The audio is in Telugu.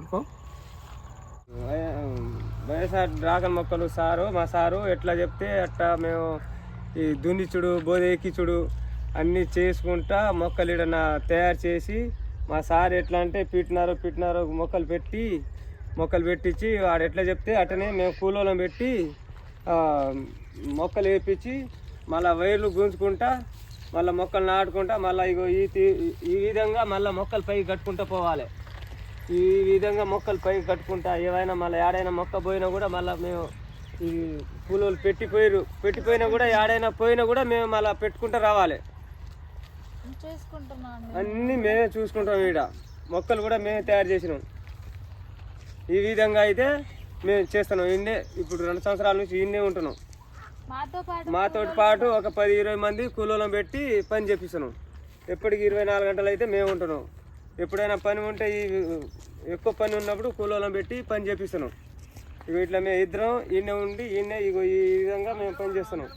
ఊరుకో. వైఎస్ఆర్ డ్రాగన్ మొక్కలు మా సారు ఎట్లా చెప్తే అట్లా మేము ఈ దున్నిచుడు బోధ ఎక్కిచుడు అన్నీ చేసుకుంటా మొక్కలు ఈడన తయారు చేసి మా సార్ ఎట్లా అంటే పిట్టినారు మొక్కలు పెట్టించి వాడు ఎట్లా చెప్తే అట్టనే మేము కూలోలం పెట్టి మొక్కలు వేపించి మళ్ళీ వైర్లు గుంజుకుంటా మళ్ళీ మొక్కలు నాటుకుంటా మళ్ళీ ఇగో ఈ విధంగా మళ్ళీ మొక్కలు పైకి కట్టుకుంటూ పోవాలి. ఈ విధంగా మొక్కలు పైకి కట్టుకుంటా ఏవైనా మళ్ళీ ఏడైనా మొక్క పోయినా కూడా మళ్ళీ మేము ఈ కూలోళ్ళు పెట్టిపోయినా కూడా ఏడైనా పోయినా కూడా మేము మళ్ళీ పెట్టుకుంటూ రావాలి. అన్నీ మేమే చూసుకుంటాం. ఈడ మొక్కలు కూడా మేమే తయారు చేసినాం. ఈ విధంగా అయితే మేము చేస్తున్నాం. ఇప్పుడు 2 సంవత్సరాల నుంచి ఈయనే ఉంటున్నాం. మాతో పాటు ఒక 10-20 మంది కూలోళ్ళం పెట్టి పని చేపిస్తున్నాం. ఎప్పటికి 24 గంటలు అయితే మేము ఉంటున్నాం. ఎప్పుడైనా పని ఉంటే ఎక్కువ పని ఉన్నప్పుడు కూలోళ్ళం పెట్టి పని చేపిస్తున్నాం. ఇట్లా మేము ఇద్దరం ఈయనే ఉండి ఇగో ఈ విధంగా మేము పని చేస్తున్నాం.